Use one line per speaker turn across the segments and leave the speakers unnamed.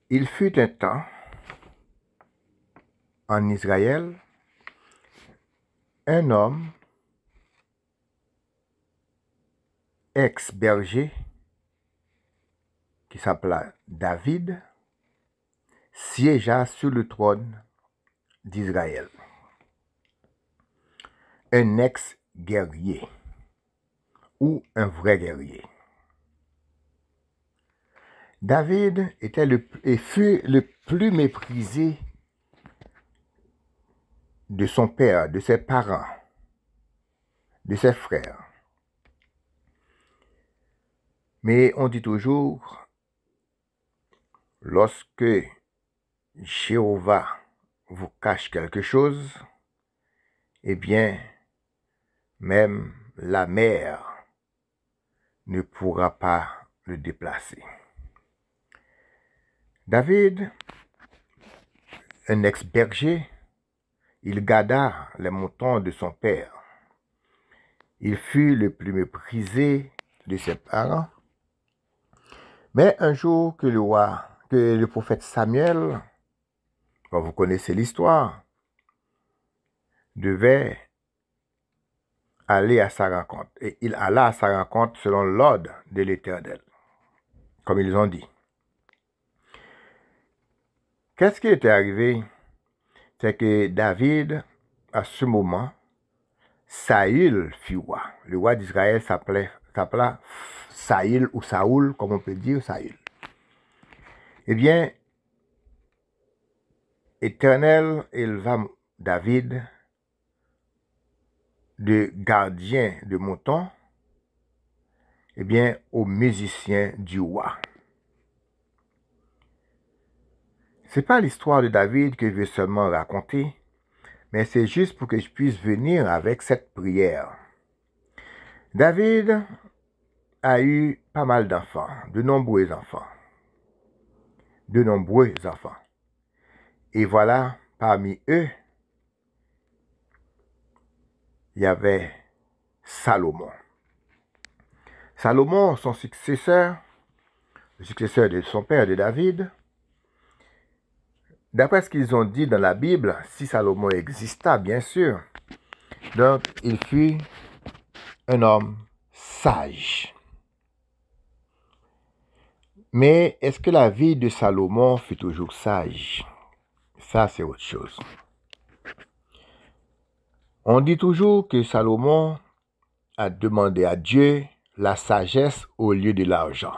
Il fut un temps en Israël, un homme ex-berger qui s'appela David siégea sur le trône d'Israël. Un ex-guerrier ou un vrai guerrier. David fut le plus méprisé de son père, de ses parents, de ses frères. Mais on dit toujours, lorsque Jéhovah vous cache quelque chose, eh bien, même la mer ne pourra pas le déplacer. David, un ex-berger, il garda les moutons de son père. Il fut le plus méprisé de ses parents. Mais un jour que le prophète Samuel, vous connaissez l'histoire, devait aller à sa rencontre. Et il alla à sa rencontre selon l'ordre de l'Éternel, comme ils ont dit. Qu'est-ce qui était arrivé? C'est que David, à ce moment, Saül fut roi. Le roi d'Israël s'appela Saül ou Saoul, comme on peut dire Saül. Eh bien, Éternel éleva David de gardien de moutons, eh bien, aux musiciens du roi. C'est pas l'histoire de David que je veux seulement raconter, mais c'est juste pour que je puisse venir avec cette prière. David a eu pas mal d'enfants, de nombreux enfants. Et voilà, parmi eux, il y avait Salomon. Salomon, son successeur, le successeur de son père, de David, d'après ce qu'ils ont dit dans la Bible, si Salomon exista, bien sûr, donc il fut un homme sage. Mais est-ce que la vie de Salomon fut toujours sage? Ça, c'est autre chose. On dit toujours que Salomon a demandé à Dieu la sagesse au lieu de l'argent.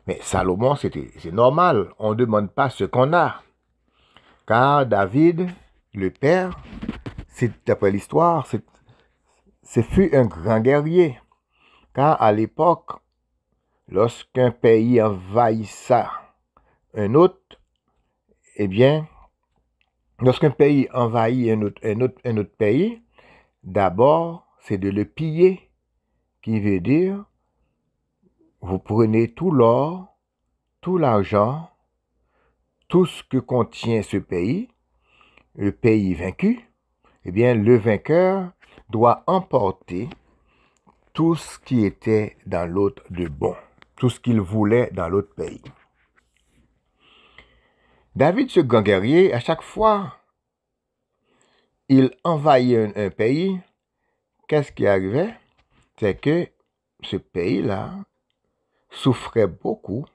Mais Salomon, c'est normal, on ne demande pas ce qu'on a. Car David, le père, d'après l'histoire, ce fut un grand guerrier. Car à l'époque, lorsqu'un pays envahissait un autre, eh bien, lorsqu'un pays envahit un autre pays, d'abord, c'est de le piller, qui veut dire, vous prenez tout l'or, tout l'argent, tout ce que contient ce pays, le pays vaincu, eh bien, le vainqueur doit emporter tout ce qui était dans l'autre de bon, tout ce qu'il voulait dans l'autre pays. David, ce grand guerrier, à chaque fois, il envahit un pays, qu'est-ce qui arrivait? C'est que ce pays-là souffrait beaucoup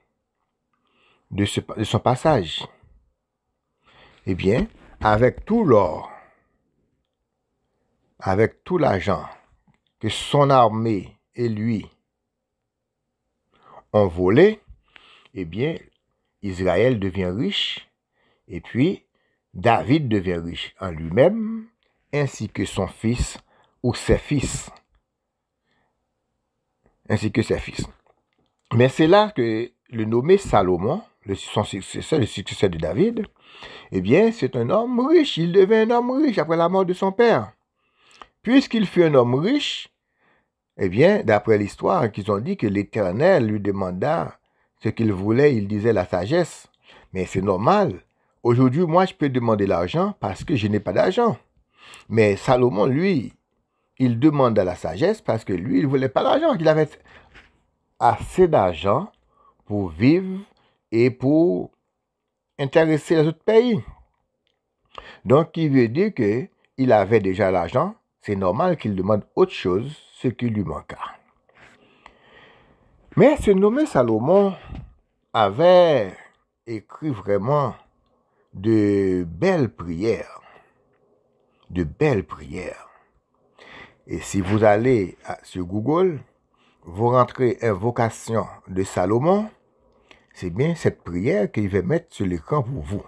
de son passage. Eh bien, avec tout l'or, avec tout l'argent que son armée et lui ont volé, eh bien, Israël devient riche, et puis David devient riche en lui-même, ainsi que son fils ou ses fils. Mais c'est là que le nommé Salomon, son successeur, le successeur de David, eh bien, c'est un homme riche. Il devint un homme riche après la mort de son père. Puisqu'il fut un homme riche, eh bien, d'après l'histoire, qu'ils ont dit que l'Éternel lui demanda ce qu'il voulait, il disait la sagesse. Mais c'est normal. Aujourd'hui, moi, je peux demander l'argent parce que je n'ai pas d'argent. Mais Salomon, lui, il demanda la sagesse parce que lui, il ne voulait pas l'argent. Il avait assez d'argent pour vivre et pour intéresser les autres pays. Donc, il veut dire qu'il avait déjà l'argent, c'est normal qu'il demande autre chose, ce qui lui manqua. Mais ce nommé Salomon avait écrit vraiment de belles prières. De belles prières. Et si vous allez sur Google, vous rentrez invocation de Salomon, c'est bien cette prière qu'il va mettre sur l'écran pour vous.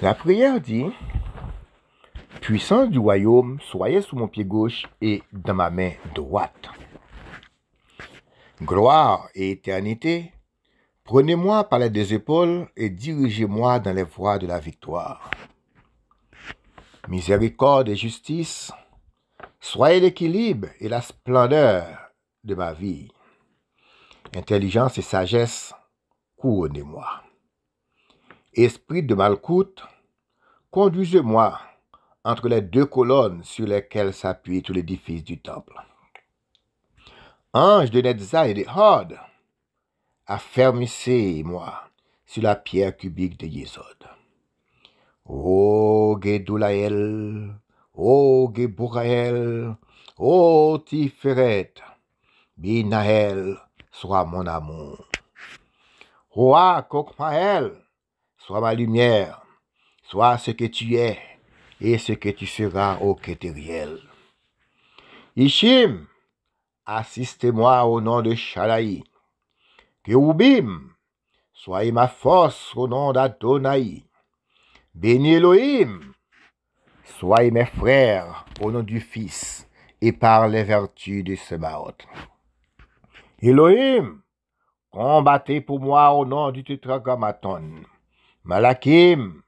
La prière dit, « Puissance du royaume, soyez sous mon pied gauche et dans ma main droite. Gloire et éternité, prenez-moi par les deux épaules et dirigez-moi dans les voies de la victoire. Miséricorde et justice, soyez l'équilibre et la splendeur de ma vie. Intelligence et sagesse, couronnez-moi. Esprit de Malkout, conduisez-moi entre les deux colonnes sur lesquelles s'appuie tout l'édifice du temple. Ange de Netza et de Hod, affermissez-moi sur la pierre cubique de Yesod. Ô Gedoulaël, ô Gebouraël, ô Tiferet, Binaël, sois mon amour. Roi Kokmaël, sois ma lumière, sois ce que tu es et ce que tu seras au Kétériel. Ishim, assistez-moi au nom de Shalaï. Kéoubim, soyez ma force au nom d'Adonai. Béni Elohim, soyez mes frères au nom du Fils et par les vertus de Sebaoth. Elohim, combattez pour moi au nom du Tétragrammaton. Malakim,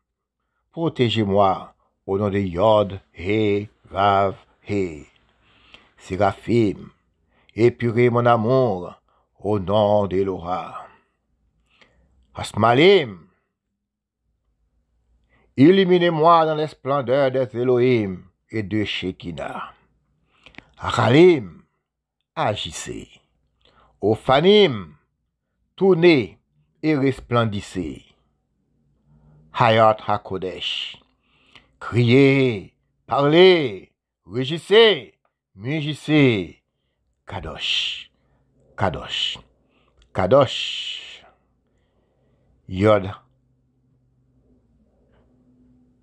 protégez-moi au nom de Yod, He, Vav, He. Séraphim, épurez mon amour au nom d'Eloha. Asmalim, illuminez-moi dans les splendeurs des Elohim et de Shekinah. Achalim, agissez. Ophanim, tournez et resplendissez. Hayat HaKodesh, criez, parlez, rugissez, mugissez. Kadosh, Kadosh, Kadosh. Yod,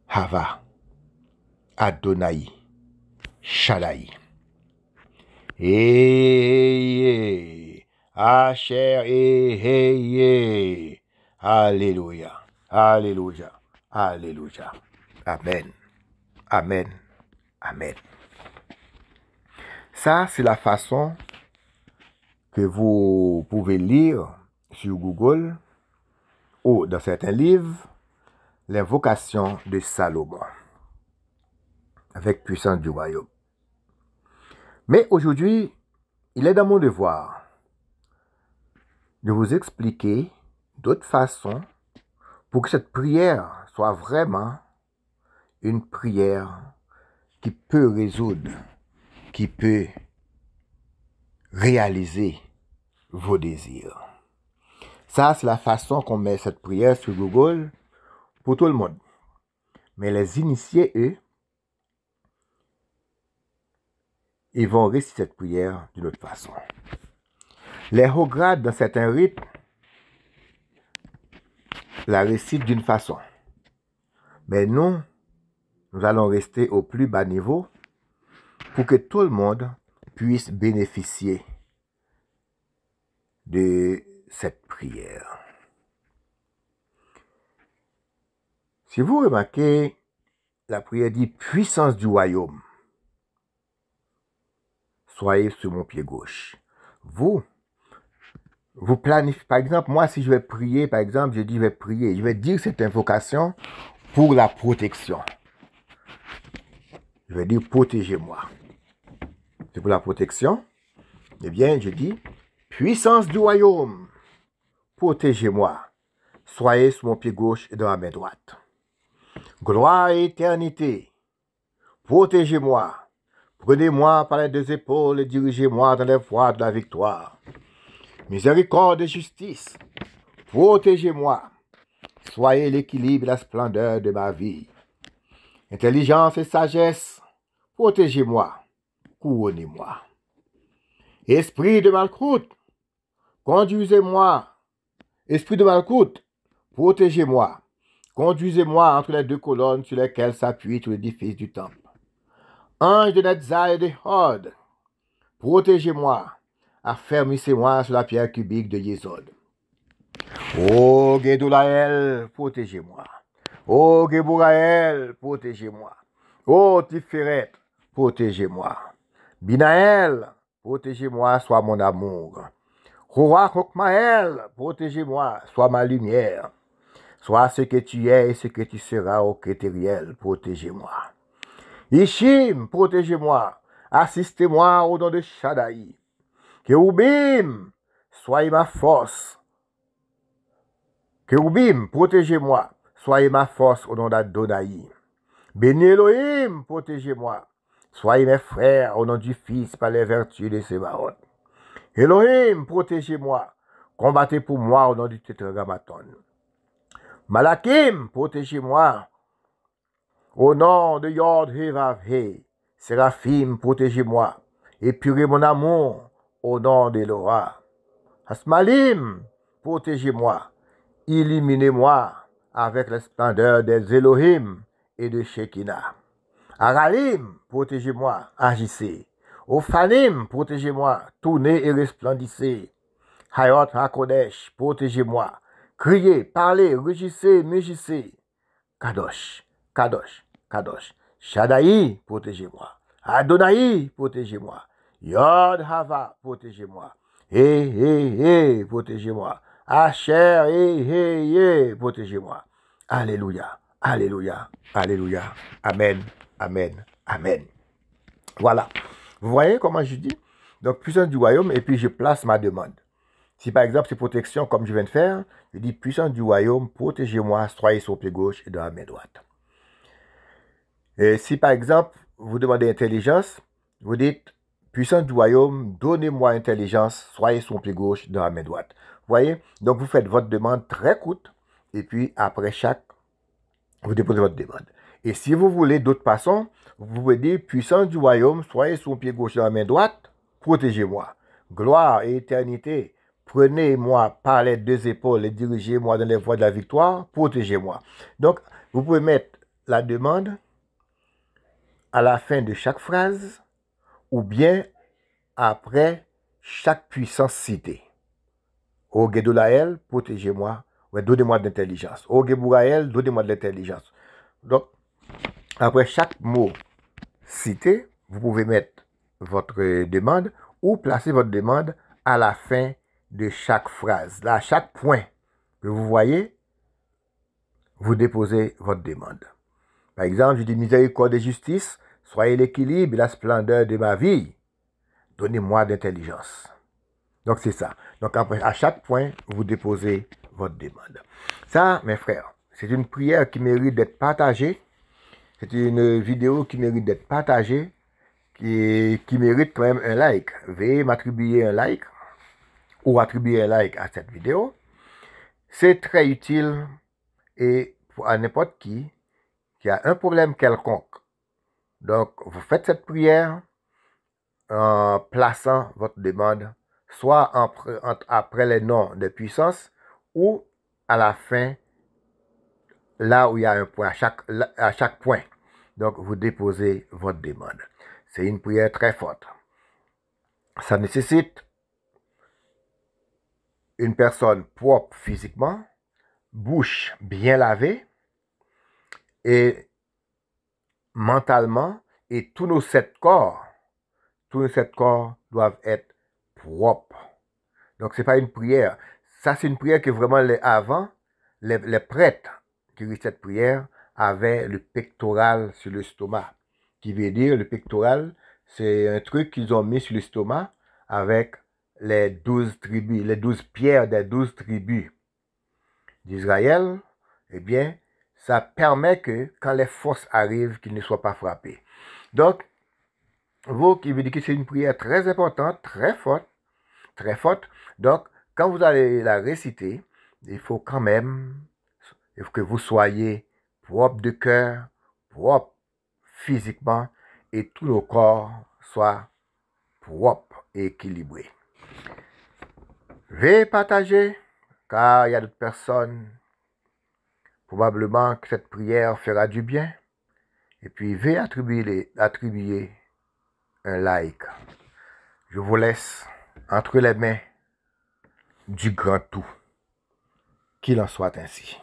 Hava, Adonai, Shaddai. Asher, Alléluia, Alléluia, Alléluia. Amen, Amen, Amen. Ça, c'est la façon que vous pouvez lire sur Google ou dans certains livres l'invocation de Salomon avec puissance du royaume. Mais aujourd'hui, il est dans mon devoir de vous expliquer d'autres façons pour que cette prière soit vraiment une prière qui peut résoudre, qui peut réaliser vos désirs. Ça, c'est la façon qu'on met cette prière sur Google pour tout le monde. Mais les initiés, eux, ils vont réciter cette prière d'une autre façon. Les hauts grades dans certains rites la récitent d'une façon. Mais nous allons rester au plus bas niveau pour que tout le monde puisse bénéficier de cette prière. Si vous remarquez, la prière dit « Puissance du royaume, soyez sur mon pied gauche ». Vous planifiez, par exemple, moi si je vais prier, par exemple, je dis je vais prier, je vais dire cette invocation pour la protection. Je vais dire protégez-moi. C'est pour la protection. Eh bien, je dis puissance du royaume, protégez-moi. Soyez sur mon pied gauche et dans ma main droite. Gloire et éternité, protégez-moi. Prenez-moi par les deux épaules et dirigez-moi dans les voies de la victoire. Miséricorde et justice, protégez-moi. Soyez l'équilibre et la splendeur de ma vie. Intelligence et sagesse, protégez-moi, couronnez-moi. Esprit de malcroute, conduisez-moi. Esprit de malcroute, protégez-moi. Conduisez-moi entre les deux colonnes sur lesquelles s'appuie tout l'édifice du temple. Ange de Netzah et de Hod, protégez-moi. Affermissez-moi sur la pierre cubique de Yésod. Ô Gédoulaël, protégez-moi. Ô Gébouraël, protégez-moi. Ô Tiferet, protégez-moi. Binaël, protégez-moi, sois mon amour. Roi Chokmaël, protégez-moi, sois ma lumière. Sois ce que tu es et ce que tu seras, ô Kétériel, protégez-moi. Ishim, protégez-moi. Assistez-moi au nom de Shaddai. Kéoubim, soyez ma force. Kéoubim, protégez-moi. Soyez ma force au nom d'Adonai. Béni Elohim, protégez-moi. Soyez mes frères au nom du Fils par les vertus de Sébaoth. Elohim, protégez-moi. Combattez pour moi au nom du Tétragrammaton. Malakim, protégez-moi. Au nom de Yod He Vav He. Séraphim, protégez-moi. Épurez mon amour au nom d'Eloah. Asmalim, protégez-moi. Illuminez-moi avec la splendeur des Elohim et de Shekinah. Aralim, protégez-moi, agissez. Ophanim, protégez-moi, tournez et resplendissez. Hayot HaKodesh, protégez-moi. Criez, parlez, rugissez, mugissez. Kadosh, Kadosh, Kadosh. Shaddai, protégez-moi. Adonai, protégez-moi. Yod Hava, protégez-moi. Protégez-moi. Asher, protégez-moi. Alléluia, alléluia, alléluia. Amen, amen, amen. Voilà. Vous voyez comment je dis? Donc, puissance du royaume, et puis je place ma demande. Si par exemple c'est protection, comme je viens de faire, je dis puissance du royaume, protégez-moi, soyez sur le pied gauche et dans la main droite. Et si par exemple vous demandez intelligence, vous dites puissance du royaume, donnez-moi intelligence, soyez sur le pied gauche dans la main droite. Vous voyez? Donc vous faites votre demande très courte, et puis après vous déposez votre demande. Et si vous voulez d'autres façons, vous pouvez dire puissance du royaume, soyez sur le pied gauche dans la main droite, protégez-moi. Gloire et éternité, prenez-moi par les deux épaules et dirigez-moi dans les voies de la victoire, protégez-moi. Donc, vous pouvez mettre la demande à la fin de chaque phrase ou bien après chaque puissance citée. Ô Gédoulaël, protégez-moi, ouais, donnez-moi de l'intelligence. Ô Gébouraël, donnez-moi de l'intelligence. Donc, après chaque mot cité, vous pouvez mettre votre demande ou placer votre demande à la fin de chaque phrase. Là, à chaque point que vous voyez, vous déposez votre demande. Par exemple, je dis miséricorde et justice, soyez l'équilibre et la splendeur de ma vie. Donnez-moi d'intelligence. Donc, c'est ça. Donc, après, à chaque point, vous déposez votre demande. Ça, mes frères, c'est une prière qui mérite d'être partagée. C'est une vidéo qui mérite d'être partagée, qui mérite quand même un like. Veuillez m'attribuer un like ou attribuer un like à cette vidéo. C'est très utile et pour à n'importe qui a un problème quelconque. Donc, vous faites cette prière en plaçant votre demande soit après les noms de puissance ou à la fin, là où il y a un point, à chaque point. Donc, vous déposez votre demande. C'est une prière très forte. Ça nécessite une personne propre physiquement, bouche bien lavée et mentalement, et tous nos 7 corps doivent être propres. Donc, ce n'est pas une prière. Ça, c'est une prière que vraiment, les prêtres qui lisent cette prière avaient le pectoral sur l'estomac. Qui veut dire, le pectoral, c'est un truc qu'ils ont mis sur l'estomac avec les 12 tribus, les 12 pierres des 12 tribus d'Israël. Eh bien, ça permet que quand les forces arrivent, qu'ils ne soient pas frappés. Donc, vous qui veut dire que c'est une prière très importante, très forte. Donc, quand vous allez la réciter, il faut quand même que vous soyez propre de cœur, propre physiquement, et tout le corps soit propre et équilibré. Veuillez partager, car il y a d'autres personnes, probablement que cette prière fera du bien. Et puis, veuillez attribuer un like. Je vous laisse entre les mains du grand tout. Qu'il en soit ainsi.